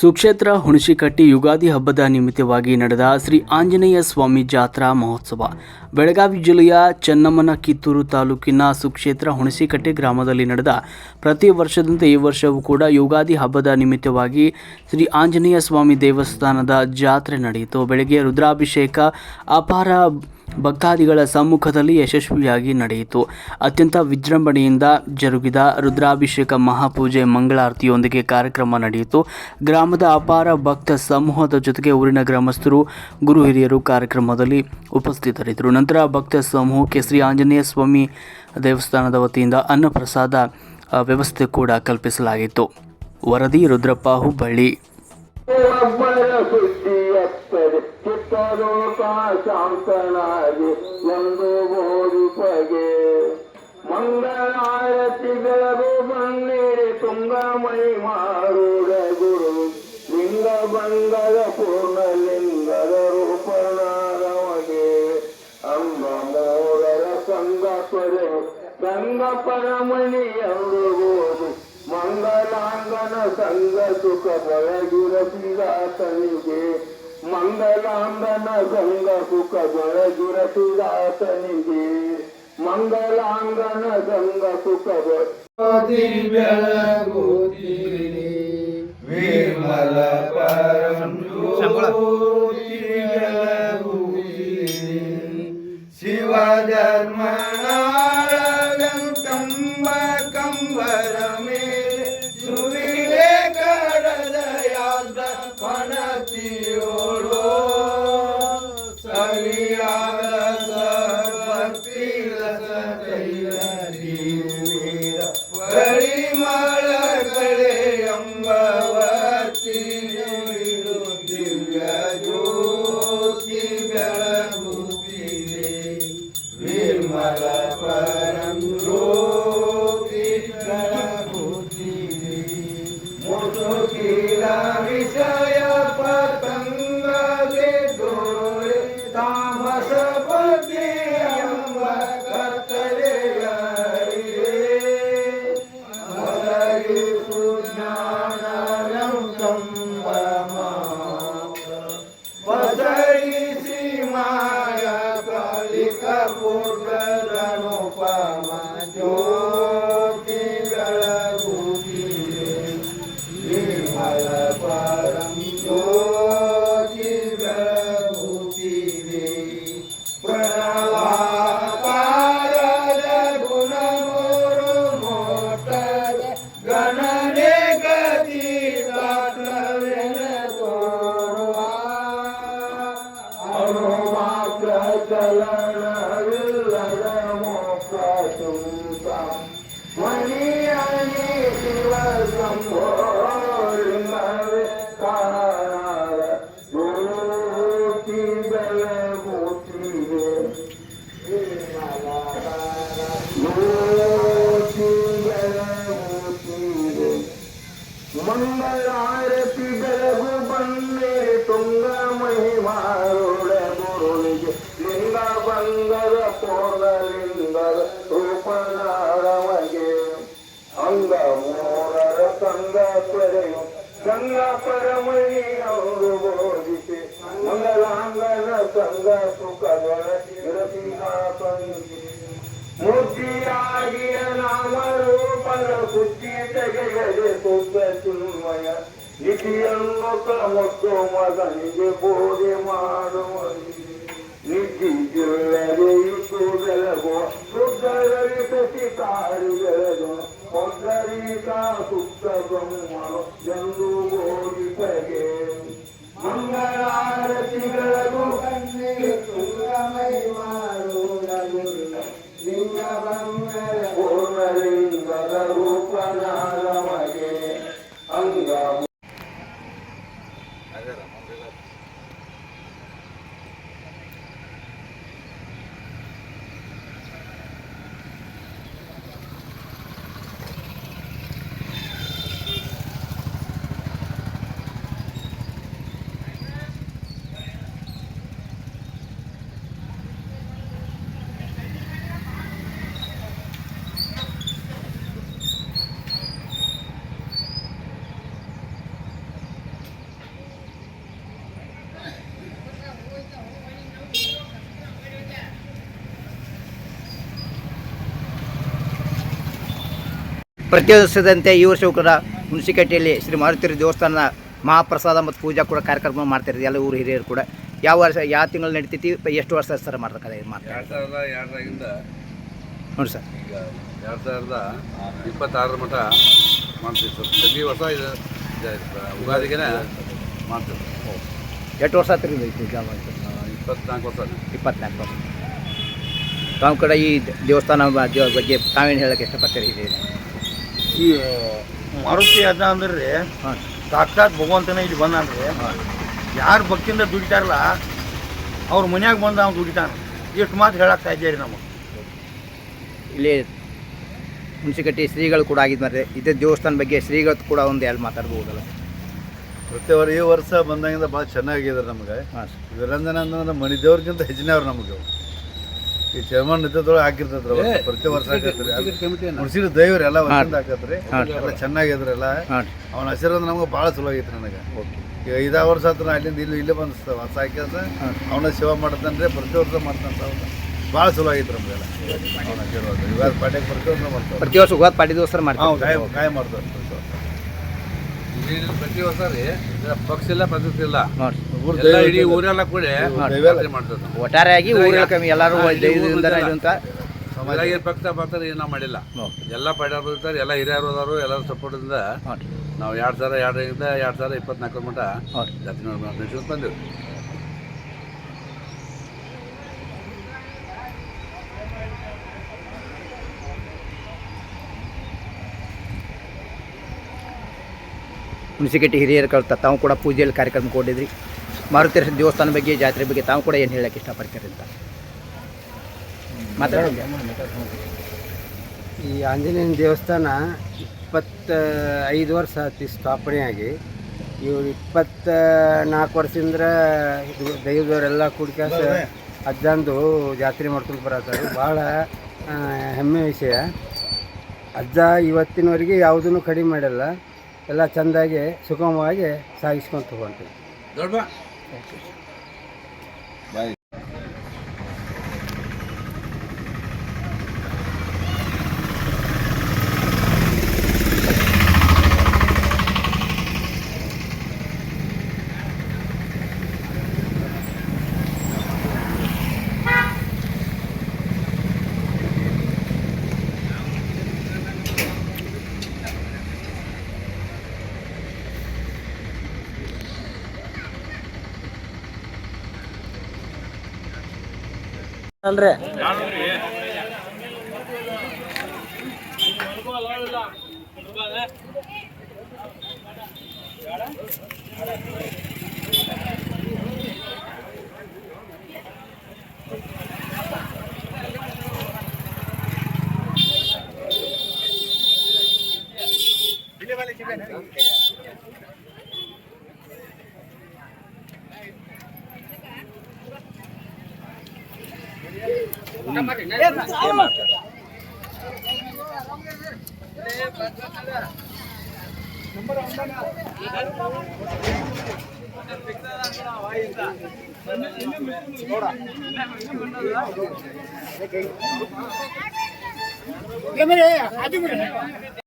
ಸುಕ್ಷೇತ್ರ ಹುಣಸಿಕಟ್ಟಿ ಯುಗಾದಿ ಹಬ್ಬದ ನಿಮಿತ್ತವಾಗಿ ನಡೆದ ಶ್ರೀ ಆಂಜನೇಯ ಸ್ವಾಮಿ ಜಾತ್ರಾ ಮಹೋತ್ಸವ ಬೆಳಗಾವಿ ಜಿಲ್ಲೆಯ ಚೆನ್ನಮ್ಮನ ಕಿತ್ತೂರು ತಾಲೂಕಿನ ಸುಕ್ಷೇತ್ರ ಹುಣಸಿಕಟ್ಟಿ ಗ್ರಾಮದಲ್ಲಿ ನಡೆದ ಪ್ರತಿ ವರ್ಷದಂತೆ ಈ ವರ್ಷವೂ ಕೂಡ ಯುಗಾದಿ ಹಬ್ಬದ ನಿಮಿತ್ತವಾಗಿ ಶ್ರೀ ಆಂಜನೇಯ ಸ್ವಾಮಿ ದೇವಸ್ಥಾನದ ಜಾತ್ರೆ ನಡೆಯಿತು. ಬೆಳಗ್ಗೆ ರುದ್ರಾಭಿಷೇಕ ಅಪಾರ ಭಕ್ತಾದಿಗಳ ಸಮ್ಮುಖದಲ್ಲಿ ಯಶಸ್ವಿಯಾಗಿ ನಡೆಯಿತು. ಅತ್ಯಂತ ವಿಜೃಂಭಣೆಯಿಂದ ಜರುಗಿದ ರುದ್ರಾಭಿಷೇಕ ಮಹಾಪೂಜೆ ಮಂಗಳಾರತಿಯೊಂದಿಗೆ ಕಾರ್ಯಕ್ರಮ ನಡೆಯಿತು. ಗ್ರಾಮದ ಅಪಾರ ಭಕ್ತ ಸಮೂಹದ ಜೊತೆಗೆ ಊರಿನ ಗ್ರಾಮಸ್ಥರು, ಗುರು ಹಿರಿಯರು ಕಾರ್ಯಕ್ರಮದಲ್ಲಿ ಉಪಸ್ಥಿತರಿದ್ದರು. ನಂತರ ಭಕ್ತ ಸಮೂಹಕ್ಕೆ ಶ್ರೀ ಆಂಜನೇಯ ಸ್ವಾಮಿ ದೇವಸ್ಥಾನದ ವತಿಯಿಂದ ಅನ್ನಪ್ರಸಾದ ವ್ಯವಸ್ಥೆ ಕೂಡ ಕಲ್ಪಿಸಲಾಗಿತ್ತು. ವರದಿ ರುದ್ರಪ್ಪ, ಹುಬ್ಬಳ್ಳಿ. ಶಾಂತನಾಗಿ ಒಂದು ಬೋಧಿಪಗೆ ಮಂಗಳಾರತಿಗಳು ಬನ್ನಿರಿ ತುಂಗಮೈ ಮಾಡುಡ ಗುರು ಲಿಂಗ ಬಂಗದ ಪೂರ್ಣಲಿಂಗದ ರೂಪನಾದವಗೆ ಅಂಗ ಮೋರರ ಸಂಗ ಪರಮಣಿ ಎಂಬುವುದು ಮಂಗಲಾಂಗನ ಸಂಗ ಸುಖ ಬೆಳಗಿರಸಿದಾತನಿಗೆ ಮಂಗಲಾಂಗನ ಸಂಗ ಸುಖ ಬೆಳಗಿರಸಿದಾತನಿಗೆ ಮಂಗಲಾಂಗನ ಸಂಗ ಸುಖ ಬೆಳಗುತ್ತೀರಿ ವಿಮಲ ಪರಂ ಜ್ಯೋತಿ ಬೆಳಗುತ್ತೀರಿ ಶಿವ ಧರ್ಮನಾಳಗಂಬ ಕಂಬರ ಮೇಲೆ ಸುರಿಲೆ ಕಡದಯಾದ ಪಣತಿಯೋಳು ಸರಿಯಾದ ಭಕ್ತಿ ರಸ ತೈಲ ಪರಿಮಳಗಳೇ ಎಂಬವತಿ ದಿವ್ಯ ಜ್ಯೋತಿ ಬೆಳಗುತ್ತೀರಿ ವಿಮಲ ಪರಂ ಜ್ಯೋತಿ ಬೆಳಗುತ್ತೀರಿ ಮುಸುಕಿಲ ವಿಷಯ ಪತಂಗಗೆ ದೋರೆ ತಾಮಸ ಪತಿ ಎಂಬ ಕತ್ತಲೆಯರಿವೆ ಮಲಗಿ ಸುಜ್ಞಾನಂ ಸಂಭ್ರಮ ಪದರಿಸಿ ಮಾಯ ಕಲಿಕ ಪೂರ್ಣನುಪಮ ಜ್ಯೋತಿ ಬೆಳಗುತ್ತೀರಿ ವಿಮಲ ಪರಂ ಜ್ಯೋತಿ ಬೆಳಗುತ್ತೀರಿ ಪ್ರಣವಾಕಾರದ ಗುಣಮೋರು ಮೋಟದ ಗಣನೆ ಗತಿ ದಾಟವೆನ ತೋರುವ ಅನುಮಾತ್ರ ಚಲನವಿಲ್ಲದ ಮೋಕ್ಷ ತುಂತ ಮಣಿಯಣಿ ಶಿವ ಸಂಭೋಳಿಂಗವೇ ಕಾಣದ ಜ್ಯೋತಿ ಬೆಳಗುತ್ತೀರಿ ಜ್ಯೋತಿ ಬೆಳಗುತ್ತೀರಿ ಮಂಗಳಾರತಿ ಬೆಳಗು ಬಂದೆ ತುಂಗ ಮಹಿಮಾರುಡ ಗುರುಳಿಗೆ ಲಿಂಗ ಬಂಗದ ಪೂರ್ಣಲಿಂಗದ ರೂಪನಾರಮಗೆ ಅಂಗ ಮೂರರ ಸಂಗ ಪಡೆಯು ಸಂಗ ಪರಮಣಿ ಅವರು ಬೋಧಿಸಿ ಮಂಗಲಾಂಗನ ಸಂಗ ಸುಖಗಳ ಮೂರ್ತಿಯಾಗಿಯ ನಾಮರೂಪದ ಬುದ್ಧಿ ತೆಗೆಯದೆ ಸುಖ ಚಿನ್ಮಯ ನಿಧಿಯನ್ನು ಕಮತ್ತು ಮಗನಿಗೆ ಬೋಧೆ ಮಾಡುವ ನಿಧಿಗಿಲ್ಲದೆ ಇಟ್ಟು ಬೆಳಗುವ ಶುದ್ಧರಿಸಿ ಕಾಡಿ ಬೆಳೆದು ಒಬ್ಬರೀಕ ಸುತ್ತ ಬ್ರಹ್ಮನು ಎಂದು ಬೋಧಿಸಗೆ ಮಂಗಳಾರತಿಗಳಿಗೂ ಕಣ್ಣಿಗೆ ತುಂಗಮೈ ಮಾಡುವ ಲಿಂಗ ಬಂಗರ ಪೂರ್ಣಲಿಂಗದ ರೂಪನಾರಮಗೆ ಅಂಗ ಪ್ರತಿ ವರ್ಷದಂತೆ ಈ ವರ್ಷವೂ ಕೂಡ ಹುಣಸಿಕಟ್ಟೆಯಲ್ಲಿ ಶ್ರೀ ಮಾರುತಿ ದೇವಸ್ಥಾನ ಮಹಾಪ್ರಸಾದ ಮತ್ತು ಪೂಜಾ ಕೂಡ ಕಾರ್ಯಕ್ರಮ ಮಾಡ್ತಿರೋದು ಎಲ್ಲ ಊರು ಹಿರಿಯರು ಕೂಡ. ಯಾವ ವರ್ಷ ಯಾವ ತಿಂಗಳು ನಡೀತೈತಿ, ಎಷ್ಟು ವರ್ಷ ಸರ್ ಮಾಡ್ತಾರೆ? 2002ರಿಂದ ನೋಡಿ ಸರ್, ಈಗ 2026 ಮಟ್ಟ ಮಾಡ್ತೀವಿ ಸರ್. ಪ್ರತಿ ವರ್ಷ ಇದು ಯುಗಾದಿಗೆ ಮಾಡ್ತೀವಿ. ಎಷ್ಟು ವರ್ಷ ಆಗ್ತೀರಿ ಪೂಜಾ ಮಾಡಿ? 24 ವರ್ಷ. 24 ವರ್ಷ. ತಾವು ಕೂಡ ಈ ದೇವಸ್ಥಾನ ಬಗ್ಗೆ ತಾವೇನು ಹೇಳೋಕ್ಕೆ ಇಷ್ಟಪಡ್ತೀರಿ? ಈ ಮಾರುತಿ ಅದ ಅಂದ್ರೆ ಹಾಂ ಸಾಕ್ಷಾತ್ ಭಗವಂತನ ಇಲ್ಲಿ ಬಂದಾನ್ರಿ. ಯಾರು ಭಕ್ತಿಯಿಂದ ದುಡಿತಾರಲ್ಲ ಅವ್ರ ಮನ್ಯಾಗ ಬಂದು ಅವ್ನು ದುಡಿತಾನೆ. ಎಷ್ಟು ಮಾತು ಹೇಳಕ್ಕೆ ಸಾಧ್ಯ ರೀ ನಮಗೆ. ಇಲ್ಲಿ ಹುಣಸಿಕಟ್ಟಿ ಶ್ರೀಗಳು ಕೂಡ ಆಗಿದ್ದಾರೆ. ಇದೇ ದೇವಸ್ಥಾನ ಬಗ್ಗೆ ಶ್ರೀಗಳು ಕೂಡ ಒಂದು ಎರಡು ಮಾತಾಡ್ಬೋದಲ್ಲ? ಪ್ರತಿ ಈ ವರ್ಷ ಬಂದಾಗಿಂದ ಭಾಳ ಚೆನ್ನಾಗಿದ್ದಾರೆ ನಮಗೆ. ಹಾಂ ವಿರಂಜನ ಅಂದ್ರೆ ಮನೆ ದೇವ್ರಿಗಿಂತ ಹೆಚ್ಚಿನ ಅವ್ರು ನಮಗೆ. ಈ ಚರ್ಮನ್ ನಿತ್ಯದೊಳಗೆ ಹಾಕಿರ್ತೈತ್ರ ಪ್ರತಿ ವರ್ಷ ಹಾಕತ್ರಿ. ಮುಡ್ಸಿದ ದೈವ್ರು ಎಲ್ಲ ವರ್ಷದಿಂದ ಹಾಕತ್ರಿ. ಎಲ್ಲ ಚೆನ್ನಾಗಿದ್ರಿ ಎಲ್ಲ. ಅವನ ಆಶೀರ್ವಾದ ನಮ್ಗೆ ಭಾಳ ಚಲೋ ಆಗೈತ್ರಿ ನನಗೆ. ಈಗ 5 ವರ್ಷ ಹತ್ರ ಅಲ್ಲಿಂದ ಇಲ್ಲಿ ಬಂದು ಹೊಸ ಹಾಕ್ಯಾಸ ಅವನ ಸೇವಾ ಮಾಡ್ತಾನೆ. ಪ್ರತಿ ವರ್ಷ ಮಾಡ್ತಾನೆ. ಭಾಳ ಚಲೋ ಆಗೈತ್ರಿ ನಮಗೆಲ್ಲ ಅವನ ಆಶೀರ್ವಾದ. ಯುಗಾದಿ ಪಾಡ್ಯಕ್ಕೆ ಪ್ರತಿ ವರ್ಷ ಮಾಡ್ತಾರೆ. ಪ್ರತಿ ವರ್ಷ ಯುಗಾದಿ ಪಾಡ್ಯ ದಿವಸ ಮಾಡ್ತಾರೆ. ಕಾಯ ಮಾಡ್ತಾರೆ ಪ್ರತಿ ವರ್ಷ ರೀ. ಪಕ್ಷ ಇಲ್ಲ, ಪದ್ಧತಿ ಇಲ್ಲ, ಇಡೀ ಊರೆಲ್ಲ ಕೂಡ ಮಾಡ್ತಾರೆ. ಒಟ್ಟಾರೆಯಾಗಿ ಊರೆಲ್ಲ ಕಮ್ಮಿ ಎಲ್ಲರೂ ಅಂತ ಪಕ್ಷ ಬರ್ತಾರೆ. ಏನೋ ಮಾಡಿಲ್ಲ, ಎಲ್ಲ ಪಡ್ಯಾರು ಬರ್ತಾರೆ, ಎಲ್ಲ ಹಿರಿಯರು ಹೋದವರು ಎಲ್ಲರ ಸಪೋರ್ಟಿಂದ ನಾವು 2002ರಿಂದ 2024 ಮಟ್ಟ ಜಾತ್ರೆ ನಡೆಸ್ಕೊಂಡು ಬಂದೆವು. ಹುಣಸಿಕಟ್ಟಿ ಹಿರಿಯರು ಕಳ್ತಾ ತಾವು ಕೂಡ ಪೂಜೆಯಲ್ಲಿ ಕಾರ್ಯಕ್ರಮ ಕೊಟ್ಟಿದ್ರಿ. ಮಾರುತಿ ದೇವಸ್ಥಾನ ಬಗ್ಗೆ, ಜಾತ್ರೆ ಬಗ್ಗೆ ತಾವು ಕೂಡ ಏನು ಹೇಳಕ್ಕೆ ಇಷ್ಟಪಡ್ತೀರಿ ಅಂತ ಮಾತಾಡೋದು? ಈ ಆಂಜನೇಯನ ದೇವಸ್ಥಾನ 25 ವರ್ಷ ಆಯ್ತು ಸ್ಥಾಪನೆಯಾಗಿ. ಇವರು 24 ವರ್ಷದಿಂದ ಇದು ದೈವದವರೆಲ್ಲ ಕುಡ್ಕಾಸ ಅಜ್ಜಂದು ಜಾತ್ರೆ ಮಾಡ್ಕೊಂಡು ಬರತ್ತಾರೆ. ಭಾಳ ಹೆಮ್ಮೆ ವಿಷಯ. ಅಜ್ಜ ಇವತ್ತಿನವರೆಗೆ ಯಾವುದನ್ನು ಕಡಿಮೆ ಮಾಡಲ್ಲ. ಎಲ್ಲ ಚೆಂದಾಗಿ ಸುಗಮವಾಗಿ ಸಾಗಿಸ್ಕೊಂತ ಹೊಂಟೀವಿ. ಅಲ್ರಿ